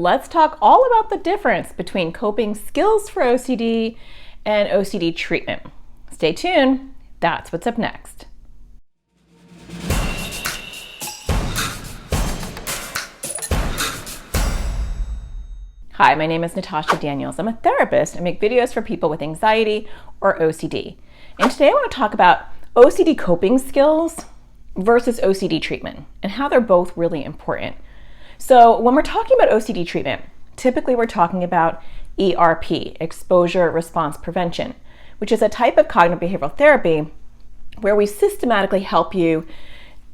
let's talk all about the difference between coping skills for OCD and OCD treatment. Stay tuned, that's what's up next. Hi, my name is Natasha Daniels. I'm a therapist. I make videos for people with anxiety or OCD. And today I want to talk about OCD coping skills versus OCD treatment and how they're both really important. So when we're talking about OCD treatment, typically we're talking about ERP, exposure response prevention, which is a type of cognitive behavioral therapy where we systematically help you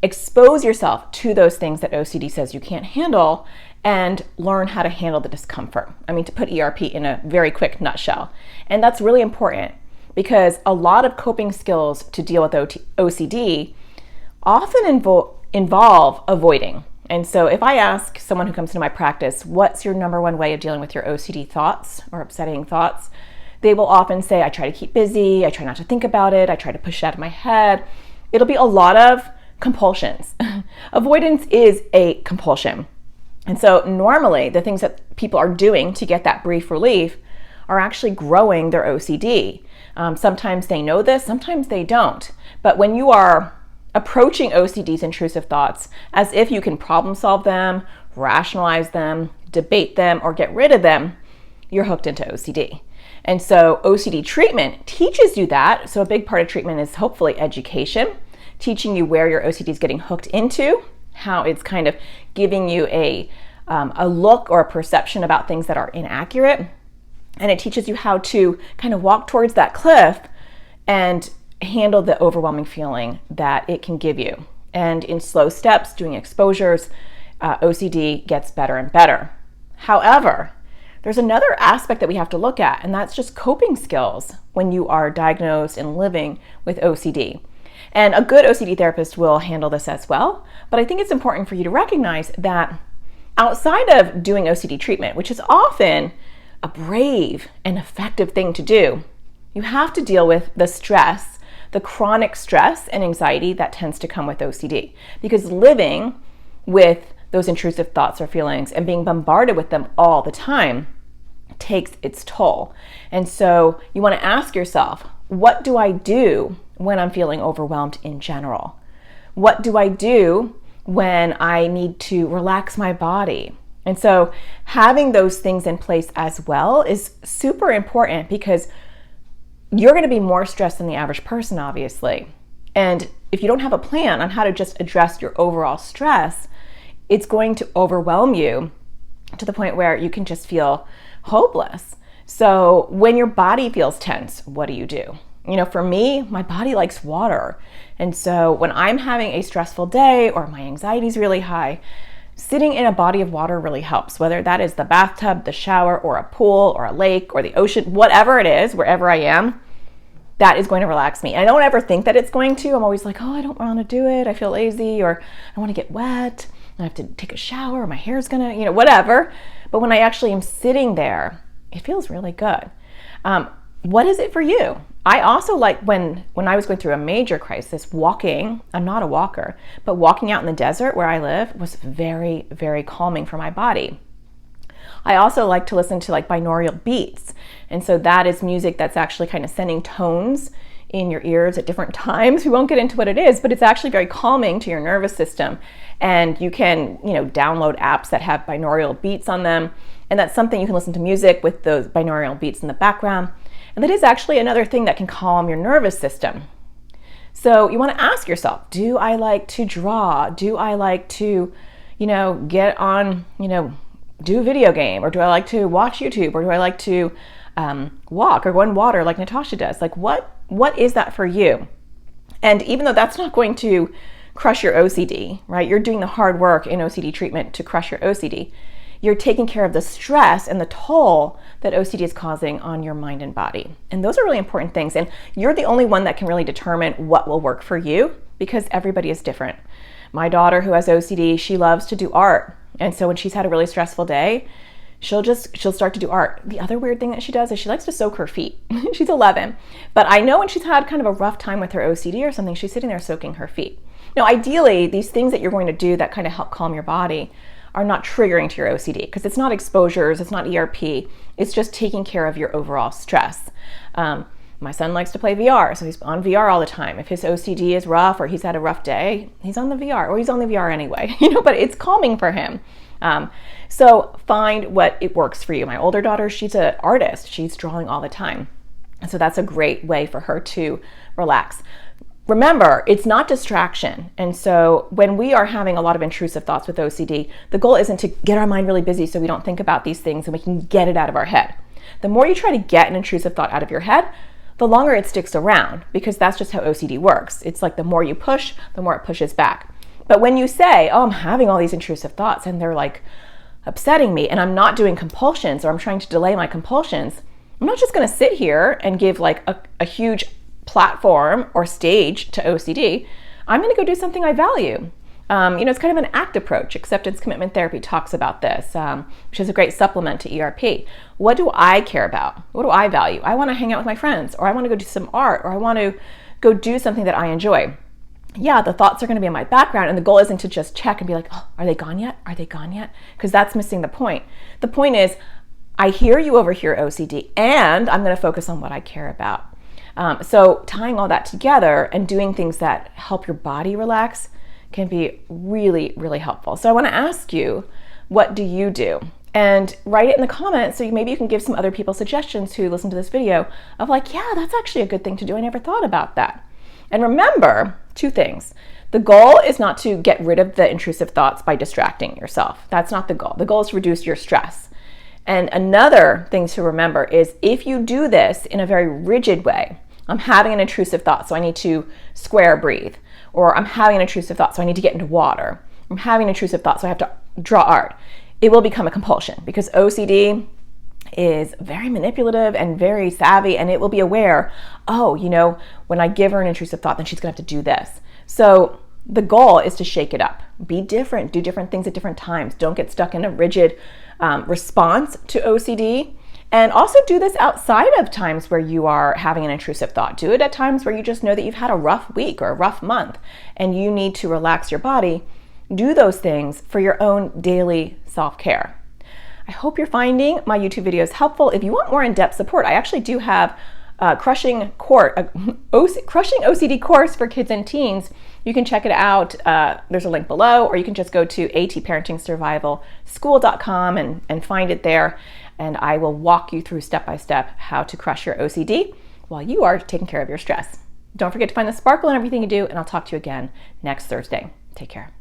expose yourself to those things that OCD says you can't handle and learn how to handle the discomfort. I mean, to put ERP in a very quick nutshell. And that's really important because a lot of coping skills to deal with OCD often involve avoiding. And so if I ask someone who comes into my practice, what's your number one way of dealing with your OCD thoughts or upsetting thoughts? They will often say, I try to keep busy, I try not to think about it, I try to push it out of my head. It'll be a lot of compulsions. Avoidance is a compulsion. And so normally the things that people are doing to get that brief relief are actually growing their OCD. Sometimes they know this, sometimes they don't. But when you are approaching OCD's intrusive thoughts as if you can problem solve them, rationalize them, debate them, or get rid of them, you're hooked into OCD. And so OCD treatment teaches you that. So a big part of treatment is hopefully education, teaching you where your OCD is getting hooked into, how it's kind of giving you a look or a perception about things that are inaccurate. And it teaches you how to kind of walk towards that cliff and handle the overwhelming feeling that it can give you. And in slow steps, doing exposures, OCD gets better and better. However, there's another aspect that we have to look at, and that's just coping skills when you are diagnosed and living with OCD. And a good OCD therapist will handle this as well. But I think it's important for you to recognize that outside of doing OCD treatment, which is often a brave and effective thing to do, you have to deal with the stress, the chronic stress and anxiety that tends to come with OCD. Because living with those intrusive thoughts or feelings and being bombarded with them all the time takes its toll. And so you want to ask yourself, what do I do when I'm feeling overwhelmed in general? What do I do when I need to relax my body? And so having those things in place as well is super important because you're going to be more stressed than the average person, obviously. And if you don't have a plan on how to just address your overall stress, it's going to overwhelm you to the point where you can just feel hopeless. So when your body feels tense, what do? You know, for me, my body likes water. And so when I'm having a stressful day or my anxiety is really high, sitting in a body of water really helps, whether that is the bathtub, the shower, or a pool, or a lake, or the ocean, whatever it is, wherever I am, that is going to relax me. And I don't ever think that it's going to. I'm always like, oh, I don't want to do it. I feel lazy, or I want to get wet. I have to take a shower, or my hair's gonna, whatever. But when I actually am sitting there, it feels really good. What is it for you? I also like when I was going through a major crisis, walking, I'm not a walker, but walking out in the desert where I live was very, very calming for my body. I also like to listen to binaural beats. And so that is music that's actually kind of sending tones in your ears at different times. We won't get into what it is, but it's actually very calming to your nervous system. And you can, download apps that have binaural beats on them. And that's something you can listen to music with those binaural beats in the background. And that is actually another thing that can calm your nervous system. So you want to ask yourself, do I like to draw? Do I like to, get on, do a video game? Or do I like to watch YouTube? Or do I like to walk or go in water like Natasha does? What is that for you? And even though that's not going to crush your OCD, right? You're doing the hard work in OCD treatment to crush your OCD. You're taking care of the stress and the toll that OCD is causing on your mind and body. And those are really important things. And you're the only one that can really determine what will work for you because everybody is different. My daughter who has OCD, she loves to do art. And so when she's had a really stressful day, she'll start to do art. The other weird thing that she does is she likes to soak her feet. She's 11. But I know when she's had kind of a rough time with her OCD or something, she's sitting there soaking her feet. Now, ideally, these things that you're going to do that kind of help calm your body are not triggering to your OCD, because it's not exposures, it's not ERP, it's just taking care of your overall stress. My son likes to play VR, so he's on VR all the time. If his OCD is rough or he's had a rough day, he's on the VR, or he's on the VR anyway, but it's calming for him. So find what it works for you. My older daughter, she's an artist. She's drawing all the time. And so that's a great way for her to relax. Remember, it's not distraction. And so when we are having a lot of intrusive thoughts with OCD, the goal isn't to get our mind really busy so we don't think about these things and we can get it out of our head. The more you try to get an intrusive thought out of your head, the longer it sticks around, because that's just how OCD works. It's like the more you push, the more it pushes back. But when you say, oh, I'm having all these intrusive thoughts and they're like upsetting me, and I'm not doing compulsions, or I'm trying to delay my compulsions, I'm not just going to sit here and give like a huge platform or stage to OCD. I'm going to go do something I value. It's kind of an ACT approach. Acceptance Commitment Therapy talks about this, which is a great supplement to ERP. What do I care about? What do I value? I want to hang out with my friends, or I want to go do some art, or I want to go do something that I enjoy. Yeah, the thoughts are going to be in my background, and the goal isn't to just check and be like, oh, are they gone yet? Are they gone yet? Because that's missing the point. The point is, I hear you over here, OCD, and I'm going to focus on what I care about. So tying all that together and doing things that help your body relax can be really, really helpful. So I want to ask you, what do you do? And write it in the comments so maybe you can give some other people suggestions who listen to this video of like, yeah, that's actually a good thing to do. I never thought about that. And remember, 2 things. The goal is not to get rid of the intrusive thoughts by distracting yourself. That's not the goal. The goal is to reduce your stress. And another thing to remember is, if you do this in a very rigid way, I'm having an intrusive thought, so I need to square breathe. Or I'm having an intrusive thought, so I need to get into water. I'm having an intrusive thought, so I have to draw art. It will become a compulsion, because OCD is very manipulative and very savvy, and it will be aware, oh, when I give her an intrusive thought, then she's gonna have to do this. So the goal is to shake it up. Be different, do different things at different times. Don't get stuck in a rigid response to OCD. And also do this outside of times where you are having an intrusive thought. Do it at times where you just know that you've had a rough week or a rough month and you need to relax your body. Do those things for your own daily self-care. I hope you're finding my YouTube videos helpful. If you want more in-depth support, I actually do have a Crushing OCD course for kids and teens. You can check it out. There's a link below, or you can just go to atparentingsurvivalschool.com and find it there. And I will walk you through step-by-step how to crush your OCD while you are taking care of your stress. Don't forget to find the sparkle in everything you do, and I'll talk to you again next Thursday. Take care.